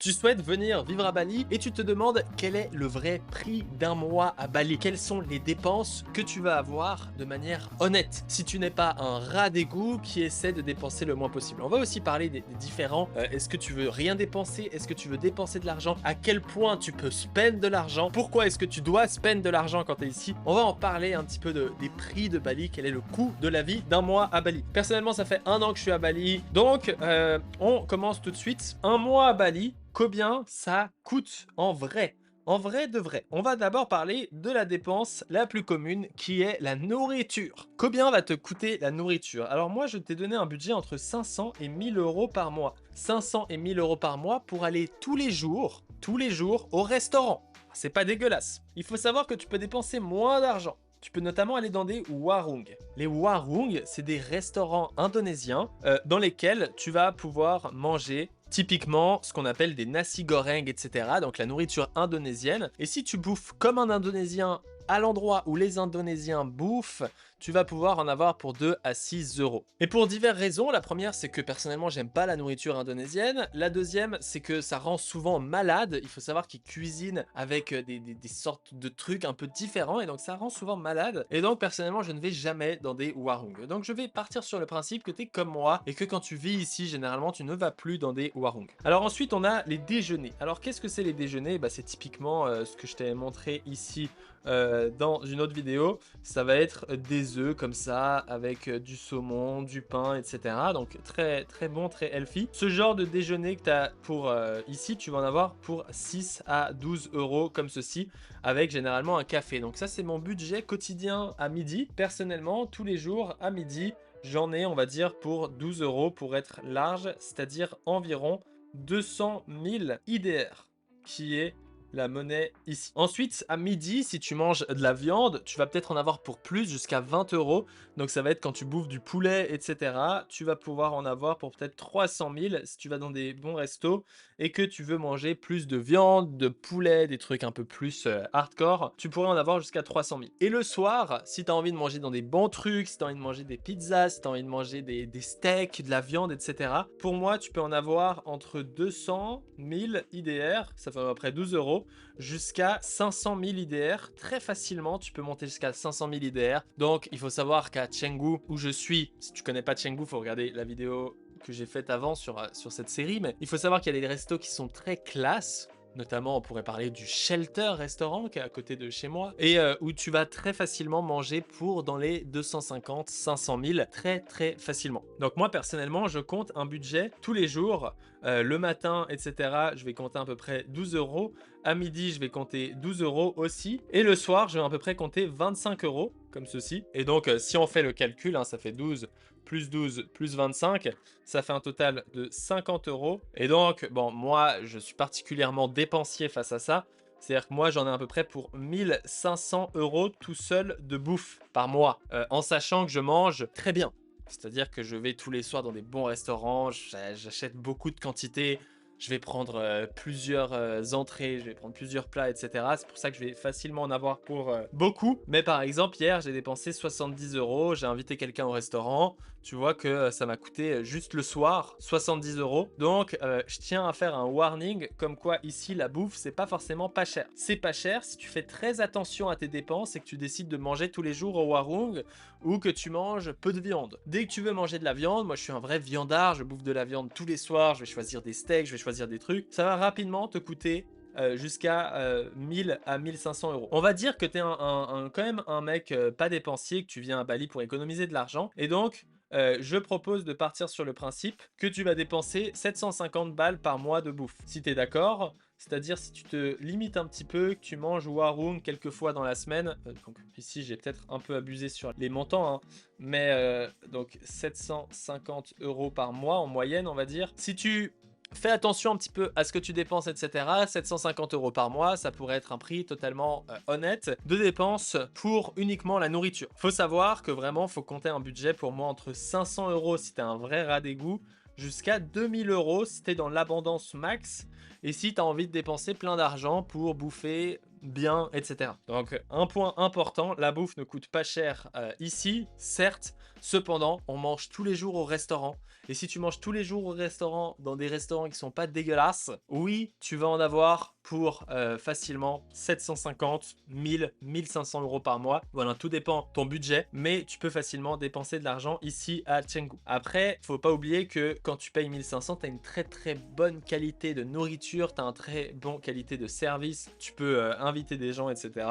Tu souhaites venir vivre à Bali et tu te demandes quel est le vrai prix d'un mois à Bali. Quelles sont les dépenses que tu vas avoir de manière honnête si tu n'es pas un rat d'égout qui essaie de dépenser le moins possible. On va aussi parler des différents. Est-ce que tu veux rien dépenser? Est-ce que tu veux dépenser de l'argent? À quel point tu peux spend de l'argent? Pourquoi est-ce que tu dois spend de l'argent quand tu es ici? On va en parler un petit peu des prix de Bali. Quel est le coût de la vie d'un mois à Bali? Personnellement, ça fait 1 an que je suis à Bali. Donc, on commence tout de suite. Un mois à Bali. Combien ça coûte en vrai? En vrai de vrai. On va d'abord parler de la dépense la plus commune qui est la nourriture. Combien va te coûter la nourriture? Alors moi, je t'ai donné un budget entre 500 et 1000 euros par mois. 500 et 1000 euros par mois pour aller tous les jours au restaurant. C'est pas dégueulasse. Il faut savoir que tu peux dépenser moins d'argent. Tu peux notamment aller dans des warung. Les warung, c'est des restaurants indonésiens dans lesquels tu vas pouvoir manger typiquement ce qu'on appelle des nasi goreng, etc. Donc la nourriture indonésienne. Et si tu bouffes comme un Indonésien à l'endroit où les Indonésiens bouffent, tu vas pouvoir en avoir pour 2 à 6 euros. Et pour diverses raisons, la première c'est que personnellement j'aime pas la nourriture indonésienne, la deuxième c'est que ça rend souvent malade, il faut savoir qu'ils cuisinent avec des sortes de trucs un peu différents et donc ça rend souvent malade, et donc personnellement je ne vais jamais dans des warung. Donc je vais partir sur le principe que tu es comme moi et que quand tu vis ici généralement tu ne vas plus dans des warung. Alors ensuite on a les déjeuners. Alors qu'est-ce que c'est les déjeuners? Bah, c'est typiquement ce que je t'avais montré ici dans une autre vidéo. Ça va être des œufs comme ça avec du saumon, du pain, etc. Donc très très bon, très healthy. Ce genre de déjeuner que tu as pour ici, tu vas en avoir pour 6 à 12 euros comme ceci, avec généralement un café. Donc ça c'est mon budget quotidien à midi. Personnellement, tous les jours à midi, j'en ai on va dire pour 12 euros pour être large, c'est-à-dire environ 200 000 IDR, qui est la monnaie ici. Ensuite, à midi, si tu manges de la viande, tu vas peut-être en avoir pour plus, jusqu'à 20 euros. Donc ça va être quand tu bouffes du poulet, etc. Tu vas pouvoir en avoir pour peut-être 300 000 si tu vas dans des bons restos et que tu veux manger plus de viande, de poulet, des trucs un peu plus hardcore. Tu pourrais en avoir jusqu'à 300 000. Et le soir, si tu as envie de manger dans des bons trucs, si tu as envie de manger des pizzas, si tu as envie de manger des steaks, de la viande, etc. Pour moi, tu peux en avoir entre 200 000 IDR, ça fait à peu près 12 euros, jusqu'à 500 000 IDR. Très facilement, tu peux monter jusqu'à 500 000 IDR. Donc, il faut savoir qu'à Canggu, où je suis, si tu connais pas Canggu, il faut regarder la vidéo que j'ai faite avant sur cette série. Mais il faut savoir qu'il y a des restos qui sont très classe. Notamment, on pourrait parler du Shelter restaurant qui est à côté de chez moi et où tu vas très facilement manger pour dans les 250 500 000 très très facilement. Donc moi personnellement, je compte un budget tous les jours. Le matin, etc., je vais compter à peu près 12 euros. À midi, je vais compter 12 euros aussi. Et le soir, je vais à peu près compter 25 euros, comme ceci. Et donc, si on fait le calcul, hein, ça fait 12 plus 25, ça fait un total de 50 euros. Et donc, bon, moi, je suis particulièrement dépensier face à ça. C'est-à-dire que moi, j'en ai à peu près pour 1500 euros tout seul de bouffe par mois, en sachant que je mange très bien. C'est-à-dire que je vais tous les soirs dans des bons restaurants, j'achète beaucoup de quantité, je vais prendre plusieurs entrées, je vais prendre plusieurs plats, etc. C'est pour ça que je vais facilement en avoir pour beaucoup. Mais par exemple, hier, j'ai dépensé 70 euros, j'ai invité quelqu'un au restaurant. Tu vois que ça m'a coûté juste le soir 70 euros. Donc, je tiens à faire un warning comme quoi ici, la bouffe, c'est pas forcément pas cher. C'est pas cher si tu fais très attention à tes dépenses et que tu décides de manger tous les jours au warung ou que tu manges peu de viande. Dès que tu veux manger de la viande, moi je suis un vrai viandard, je bouffe de la viande tous les soirs, je vais choisir des steaks, je vais choisir des trucs. Ça va rapidement te coûter jusqu'à 1000 à 1500 euros. On va dire que tu es quand même un mec pas dépensier, que tu viens à Bali pour économiser de l'argent. Et donc, je propose de partir sur le principe que tu vas dépenser 750 balles par mois de bouffe. Si tu es d'accord, c'est-à-dire si tu te limites un petit peu, que tu manges warung quelques fois dans la semaine, donc ici j'ai peut-être un peu abusé sur les montants, hein, mais donc 750 euros par mois en moyenne on va dire. Si tu fais attention un petit peu à ce que tu dépenses, etc. 750 euros par mois, ça pourrait être un prix totalement honnête de dépenses pour uniquement la nourriture. Faut savoir que vraiment, faut compter un budget pour moi entre 500 euros si t'es un vrai rat d'égout, jusqu'à 2000 euros si t'es dans l'abondance max et si t'as envie de dépenser plein d'argent pour bouffer bien, etc. Donc un point important, la bouffe ne coûte pas cher ici, certes, Cependant, on mange tous les jours au restaurant. Et si tu manges tous les jours au restaurant, dans des restaurants qui sont pas dégueulasses, oui, tu vas en avoir pour facilement 750, 1000, 1500 euros par mois. Voilà, tout dépend de ton budget, mais tu peux facilement dépenser de l'argent ici à Chengdu. Après, faut pas oublier que quand tu payes 1500, tu as une très très bonne qualité de nourriture, tu as une très bonne qualité de service, tu peux inviter des gens, etc.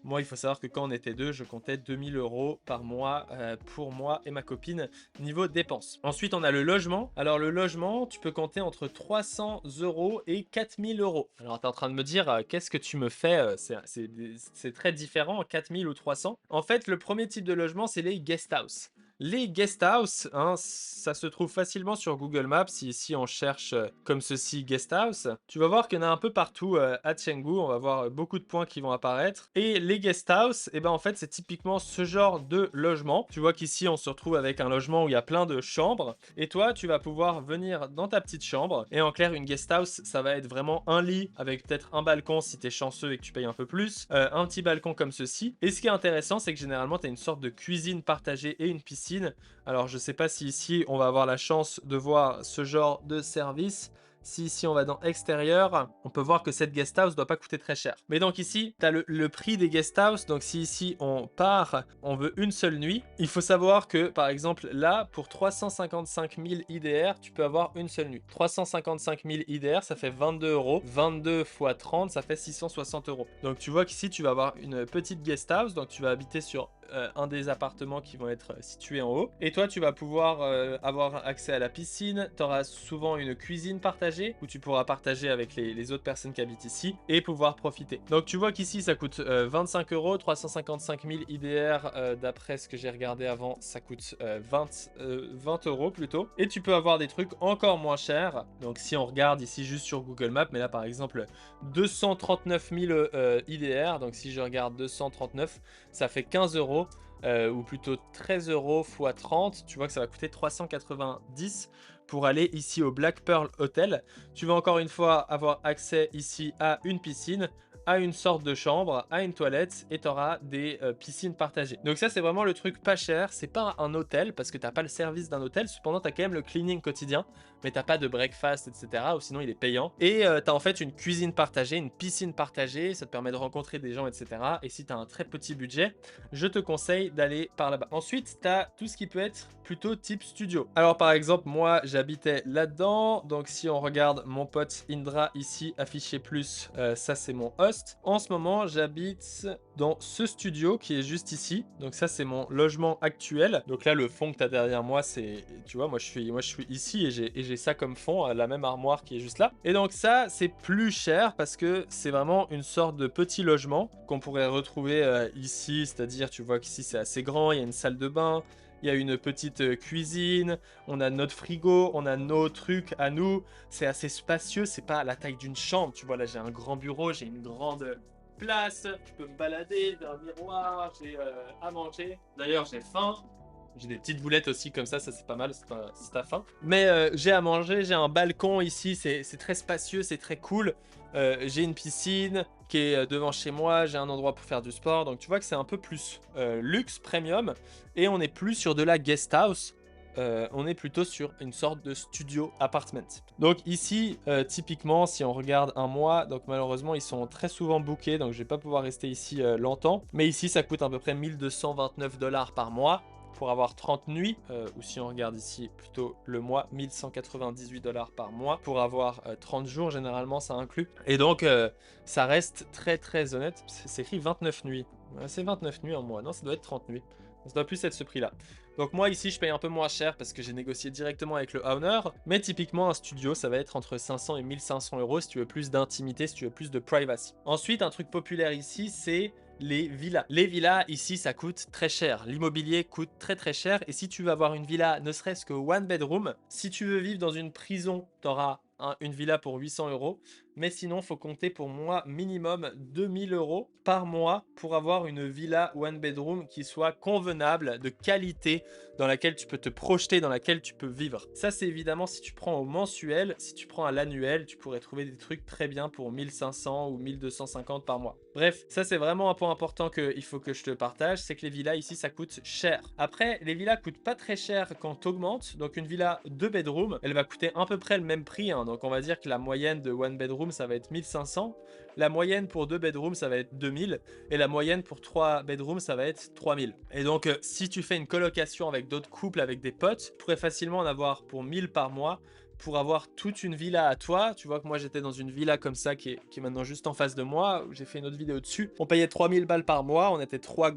Moi, il faut savoir que quand on était deux, je comptais 2000 euros par mois pour moi et ma copine niveau dépenses. Ensuite, on a le logement. Alors, le logement, tu peux compter entre 300 euros et 4000 euros. Alors, tu es en train de me dire, qu'est-ce que tu me fais c'est très différent, 4000 ou 300. En fait, le premier type de logement, c'est les guest house. Les guest house, hein, ça se trouve facilement sur Google Maps. Si ici on cherche comme ceci guest house, tu vas voir qu'il y en a un peu partout à Chengdu. On va voir beaucoup de points qui vont apparaître. Et les guest house, et ben en fait c'est typiquement ce genre de logement. Tu vois qu'ici on se retrouve avec un logement où il y a plein de chambres. Et toi tu vas pouvoir venir dans ta petite chambre. Et en clair une guest house, ça va être vraiment un lit avec peut-être un balcon si tu es chanceux et que tu payes un peu plus. Un petit balcon comme ceci. Et ce qui est intéressant, c'est que généralement tu as une sorte de cuisine partagée et une piscine. Alors je sais pas si ici on va avoir la chance de voir ce genre de service. Si ici on va dans extérieur, on peut voir que cette guest house doit pas coûter très cher. Mais donc ici, tu as le prix des guest house. Donc si ici on part, on veut une seule nuit. Il faut savoir que par exemple là, pour 355 000 IDR, tu peux avoir une seule nuit. 355 000 IDR, ça fait 22 euros. 22 fois 30, ça fait 660 euros. Donc tu vois qu'ici tu vas avoir une petite guest house. Donc tu vas habiter sur un des appartements qui vont être situés en haut. Et toi, tu vas pouvoir avoir accès à la piscine. Tu auras souvent une cuisine partagée où tu pourras partager avec les autres personnes qui habitent ici et pouvoir profiter. Donc, tu vois qu'ici, ça coûte 25 euros, 355 000 IDR. D'après ce que j'ai regardé avant, ça coûte 20 euros plutôt. Et tu peux avoir des trucs encore moins chers. Donc, si on regarde ici juste sur Google Maps, mais là, par exemple, 239 000 IDR. Donc, si je regarde 239, ça fait 15 euros. Ou plutôt 13 euros x 30, tu vois que ça va coûter 390 pour aller ici au Black Pearl Hotel. Tu vas encore une fois avoir accès ici à une piscine, à une sorte de chambre, à une toilette et tu auras des piscines partagées. Donc ça c'est vraiment le truc pas cher, c'est pas un hôtel parce que t'as pas le service d'un hôtel, cependant tu as quand même le cleaning quotidien, mais t'as pas de breakfast etc. ou sinon il est payant. Et tu as en fait une cuisine partagée, une piscine partagée, ça te permet de rencontrer des gens etc. Et si tu as un très petit budget, je te conseille d'aller par là-bas. Ensuite tu as tout ce qui peut être plutôt type studio. Alors par exemple moi j'habitais là-dedans, donc si on regarde mon pote Indra ici affiché plus, ça c'est mon host. En ce moment, j'habite dans ce studio qui est juste ici. Donc ça, c'est mon logement actuel. Donc là, le fond que tu as derrière moi, c'est... Tu vois, moi je suis ici et j'ai ça comme fond, la même armoire qui est juste là. Et donc ça, c'est plus cher parce que c'est vraiment une sorte de petit logement qu'on pourrait retrouver ici. C'est-à-dire, tu vois qu'ici, c'est assez grand. Il y a une salle de bain. Il y a une petite cuisine, on a notre frigo, on a nos trucs à nous. C'est assez spacieux, c'est pas à la taille d'une chambre. Tu vois, là, j'ai un grand bureau, j'ai une grande place. Je peux me balader, j'ai un miroir, j'ai à manger. D'ailleurs, j'ai faim. J'ai des petites boulettes aussi comme ça c'est pas mal si t'as faim. Mais j'ai à manger, j'ai un balcon ici, c'est très spacieux, c'est très cool. J'ai une piscine qui est devant chez moi, j'ai un endroit pour faire du sport. Donc tu vois que c'est un peu plus luxe, premium. Et on est plus sur de la guest house. On est plutôt sur une sorte de studio apartment. Donc ici, typiquement, si on regarde un mois, donc malheureusement, ils sont très souvent bookés, donc je vais pas pouvoir rester ici longtemps. Mais ici, ça coûte à peu près 1229 $ par mois pour avoir 30 nuits, ou si on regarde ici plutôt le mois, 1198 $ par mois pour avoir 30 jours, généralement ça inclut. Et donc ça reste très très honnête, c'est écrit 29 nuits, c'est 29 nuits en mois, non ça doit être 30 nuits, ça doit plus être ce prix là. Donc moi ici je paye un peu moins cher parce que j'ai négocié directement avec le owner, mais typiquement un studio ça va être entre 500 et 1500 € si tu veux plus d'intimité, si tu veux plus de privacy. Ensuite un truc populaire ici c'est les villas. Les villas ici ça coûte très cher, l'immobilier coûte très très cher et si tu veux avoir une villa ne serait-ce que one bedroom, si tu veux vivre dans une prison t'auras une villa pour 800 euros. Mais sinon, faut compter pour moi minimum 2000 euros par mois pour avoir une villa one bedroom qui soit convenable, de qualité, dans laquelle tu peux te projeter, dans laquelle tu peux vivre. Ça, c'est évidemment si tu prends au mensuel. Si tu prends à l'annuel, tu pourrais trouver des trucs très bien pour 1500 ou 1250 par mois. Bref, ça c'est vraiment un point important qu'il faut que je te partage, c'est que les villas ici ça coûte cher. Après, les villas coûtent pas très cher quand tu augmentes. Donc une villa 2 bedrooms, elle va coûter à peu près le même prix, hein. Donc on va dire que la moyenne de one bedroom ça va être 1500. La moyenne pour 2 bedrooms ça va être 2000. Et la moyenne pour 3 bedrooms ça va être 3000. Et donc si tu fais une colocation avec d'autres couples, avec des potes, tu pourrais facilement en avoir pour 1000 par mois pour avoir toute une villa à toi. Tu vois que moi j'étais dans une villa comme ça qui est maintenant juste en face de moi. J'ai fait une autre vidéo dessus. On payait 3000 balles par mois. On était trois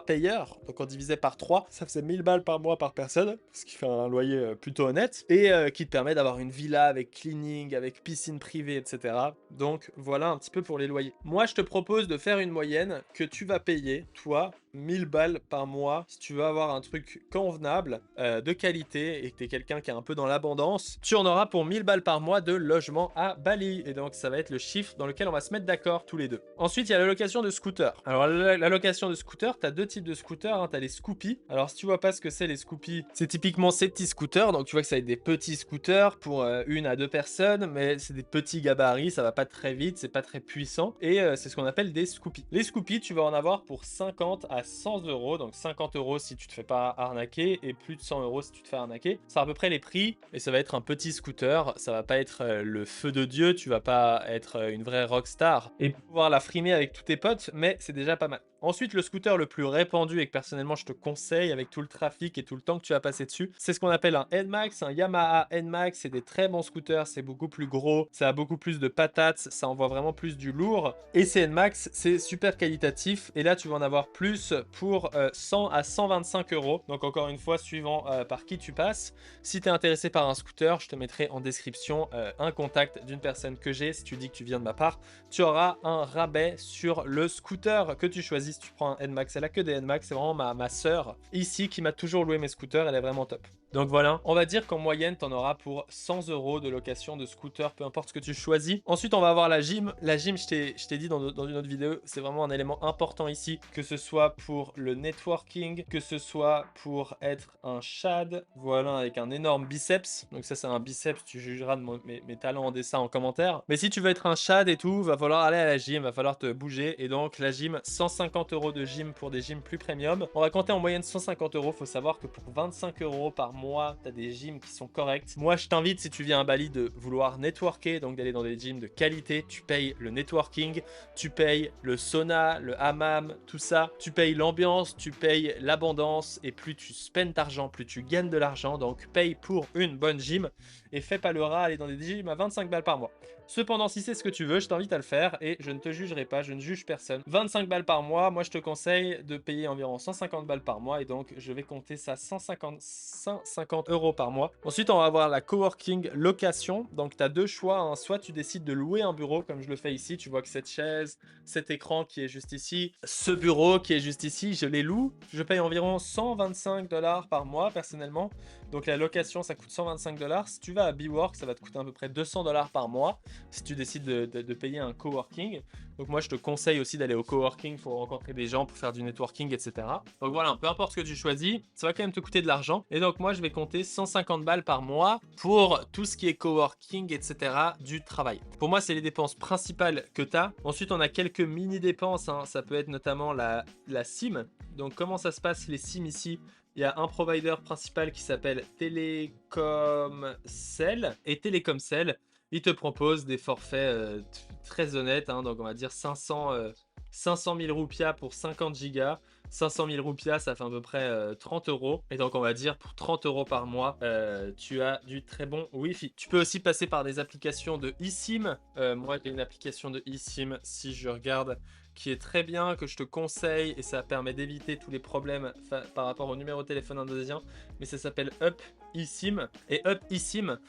payeurs. Donc on divisait par 3. Ça faisait 1000 balles par mois par personne. Ce qui fait un loyer plutôt honnête. Et qui te permet d'avoir une villa avec cleaning, avec piscine privée, etc. Donc voilà un petit peu pour les loyers. Moi je te propose de faire une moyenne que tu vas payer, toi, 1000 balles par mois si tu veux avoir un truc convenable, de qualité et que tu es quelqu'un qui est un peu dans l'abondance. Tu en auras pour 1000 balles par mois de logement à Bali. Et donc ça va être le chiffre dans lequel on va se mettre d'accord tous les deux. Ensuite, il y a la location de scooter. Alors la location de scooter, tu as deux types de scooters, hein. Tu as les Scoopy. Alors si tu vois pas ce que c'est les Scoopy, c'est typiquement ces petits scooters. Donc tu vois que ça va être des petits scooters pour 1 à 2 personnes, mais c'est des petits gabarits, ça va pas très vite, c'est pas très puissant. Et c'est ce qu'on appelle des Scoopy. Les Scoopy, tu vas en avoir pour 50 à 100 euros. Donc 50 euros si tu te fais pas arnaquer et plus de 100 euros si tu te fais arnaquer. C'est à peu près les prix et ça va être un petit scooter. Ça va pas être le feu de Dieu, tu vas pas être une vraie rockstar et pouvoir la frimer avec tous tes potes, mais c'est déjà pas mal. Ensuite, le scooter le plus répandu et que personnellement je te conseille avec tout le trafic et tout le temps que tu vas passer dessus, c'est ce qu'on appelle un NMAX, un Yamaha NMAX. C'est des très bons scooters, c'est beaucoup plus gros, ça a beaucoup plus de patates, ça envoie vraiment plus du lourd. Et ces NMAX, c'est super qualitatif et là tu vas en avoir plus pour 100 à 125 euros. Donc encore une fois, suivant par qui tu passes. Si tu es intéressé par un scooter, je te mettrai en description un contact d'une personne que j'ai. Si tu dis que tu viens de ma part, tu auras un rabais sur le scooter que tu choisis. Si tu prends un NMAX, elle a que des NMAX, c'est vraiment ma sœur ici qui m'a toujours loué mes scooters, elle est vraiment top. Donc voilà, on va dire qu'en moyenne, tu en auras pour 100 euros de location de scooter, peu importe ce que tu choisis. Ensuite, on va avoir la gym. La gym, je t'ai dit dans une autre vidéo, c'est vraiment un élément important ici, que ce soit pour le networking, que ce soit pour être un shad, voilà, avec un énorme biceps. Donc ça, c'est un biceps, tu jugeras de mes talents en dessin en commentaire. Mais si tu veux être un shad et tout, va falloir aller à la gym, va falloir te bouger. Et donc la gym, 150 euros de gym pour des gyms plus premium. On va compter en moyenne 150 euros. Faut savoir que pour 25 euros par mois, tu as des gyms qui sont corrects. Moi, je t'invite, si tu viens à Bali, de vouloir networker, donc d'aller dans des gyms de qualité. Tu payes le networking, tu payes le sauna, le hammam, tout ça. Tu payes l'ambiance, tu payes l'abondance. Et plus tu spends d'argent, plus tu gagnes de l'argent. Donc, paye pour une bonne gym et fais pas le rat, aller dans des gyms à 25 balles par mois. Cependant, si c'est ce que tu veux, je t'invite à le faire et je ne te jugerai pas, je ne juge personne. 25 balles par mois, moi je te conseille de payer environ 150 balles par mois et donc je vais compter ça 150 euros par mois. Ensuite, on va avoir la coworking location. Donc tu as deux choix, hein. Soit tu décides de louer un bureau comme je le fais ici, tu vois que cette chaise, cet écran qui est juste ici, ce bureau qui est juste ici, je les loue. Je paye environ 125 dollars par mois personnellement. Donc la location ça coûte 125 dollars. Si tu vas à Bework, ça va te coûter à peu près 200 dollars par mois si tu décides de payer un coworking. Donc moi je te conseille aussi d'aller au coworking pour rencontrer des gens, pour faire du networking, etc. Donc voilà, peu importe ce que tu choisis, ça va quand même te coûter de l'argent. Et donc moi je vais compter 150 balles par mois pour tout ce qui est coworking, etc. du travail. Pour moi c'est les dépenses principales que tu as. Ensuite on a quelques mini dépenses, hein. Ça peut être notamment la SIM. Donc comment ça se passe les SIM ici? Il y a un provider principal qui s'appelle Télécomcel. Et Télécomcel, il te propose des forfaits très honnêtes, hein. Donc on va dire 500 000 roupias pour 50 gigas. 500 000 roupias, ça fait à peu près 30 euros. Et donc on va dire pour 30 euros par mois, tu as du très bon Wi-Fi. Tu peux aussi passer par des applications de eSIM. Moi j'ai une application de eSIM, si je regarde, qui est très bien, que je te conseille, et ça permet d'éviter tous les problèmes par rapport au numéro de téléphone indonésien, mais ça s'appelle Up eSIM. Et Up eSIM,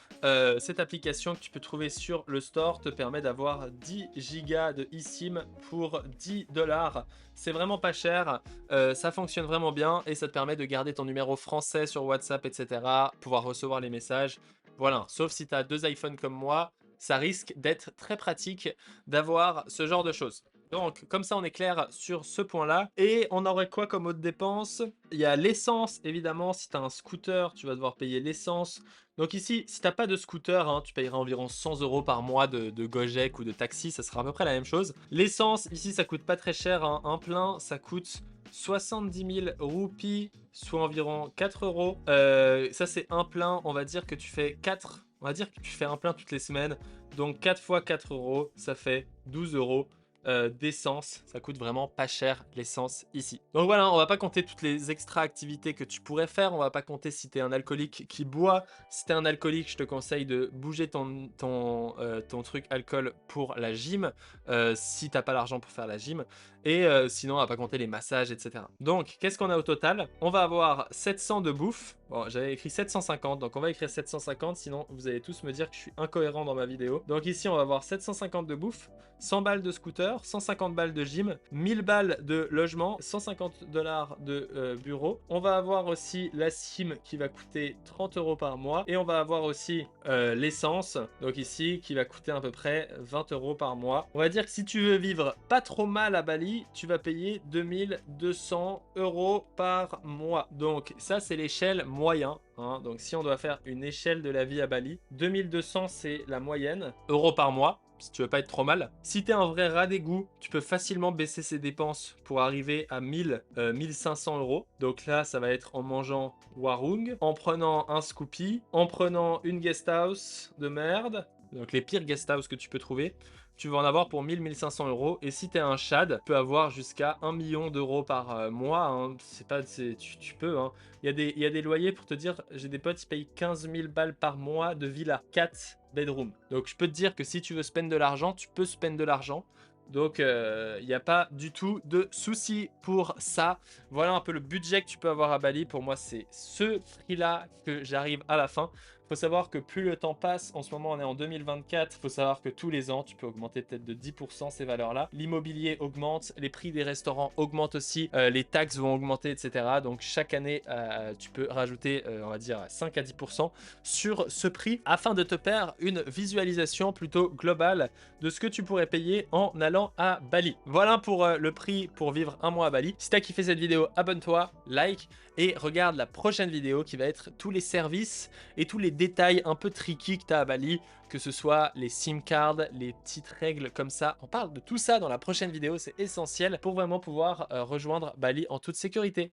cette application que tu peux trouver sur le store te permet d'avoir 10 gigas de eSIM pour 10 dollars. C'est vraiment pas cher, ça fonctionne vraiment bien et ça te permet de garder ton numéro français sur WhatsApp, etc. Pouvoir recevoir les messages. Voilà, sauf si tu as 2 iPhones comme moi, ça risque d'être très pratique d'avoir ce genre de choses. Donc, comme ça, on est clair sur ce point-là. Et on aurait quoi comme autre dépense? Il y a l'essence, évidemment. Si tu as un scooter, tu vas devoir payer l'essence. Donc ici, si tu n'as pas de scooter, hein, tu payeras environ 100 € par mois de Gojek ou de taxi. Ça sera à peu près la même chose. L'essence, ici, ça coûte pas très cher, hein. Un plein, ça coûte 70 000 roupies, soit environ 4 euros. Ça, c'est un plein. On va dire que tu fais 4. On va dire que tu fais un plein toutes les semaines. Donc 4 fois 4 euros, ça fait 12 euros d'essence. Ça coûte vraiment pas cher l'essence ici. Donc voilà, on va pas compter toutes les extra activités que tu pourrais faire. On va pas compter si tu es un alcoolique qui boit. Si tu es un alcoolique, je te conseille de bouger ton truc alcool pour la gym. Si t'as pas l'argent pour faire la gym. Et sinon, on va pas compter les massages, etc. Donc, qu'est-ce qu'on a au total? On va avoir 700 de bouffe. Bon, j'avais écrit 750, donc on va écrire 750, sinon vous allez tous me dire que je suis incohérent dans ma vidéo. Donc ici, on va avoir 750 de bouffe, 100 balles de scooter, 150 balles de gym, 1000 balles de logement, 150 $ de bureau. On va avoir aussi la SIM qui va coûter 30 € par mois. Et on va avoir aussi l'essence, donc ici, qui va coûter à peu près 20 € par mois. On va dire que si tu veux vivre pas trop mal à Bali, tu vas payer 2200 € par mois. Donc ça, c'est l'échelle moyen. Hein. Donc si on doit faire une échelle de la vie à Bali, 2200 c'est la moyenne, euros par mois, si tu veux pas être trop mal. Si t'es un vrai rat d'égout, tu peux facilement baisser ses dépenses pour arriver à 1500 €. Donc là, ça va être en mangeant warung, en prenant un Scoopy, en prenant une guest house de merde, donc les pires guest house que tu peux trouver. Tu vas en avoir pour 1500 €. Et si tu es un Chad, tu peux avoir jusqu'à 1 million d'euros par mois. Hein. C'est pas, tu peux. Hein. Il y a des loyers, pour te dire, j'ai des potes qui payent 15 000 balles par mois de villa. 4 bedrooms. Donc je peux te dire que si tu veux spend de l'argent, tu peux spend de l'argent. Donc il n'y a pas du tout de souci pour ça. Voilà un peu le budget que tu peux avoir à Bali. Pour moi, c'est ce prix-là que j'arrive à la fin. Faut savoir que plus le temps passe, en ce moment on est en 2024, faut savoir que tous les ans tu peux augmenter peut-être de 10% ces valeurs-là. L'immobilier augmente, les prix des restaurants augmentent aussi, les taxes vont augmenter, etc. Donc chaque année tu peux rajouter, on va dire 5 à 10% sur ce prix afin de te faire une visualisation plutôt globale de ce que tu pourrais payer en allant à Bali. Voilà pour le prix pour vivre un mois à Bali. Si tu as kiffé cette vidéo, abonne-toi, like et regarde la prochaine vidéo qui va être tous les services et tous les détails un peu tricky que tu as à Bali, que ce soit les SIM cards, les petites règles comme ça. On parle de tout ça dans la prochaine vidéo, c'est essentiel pour vraiment pouvoir rejoindre Bali en toute sécurité.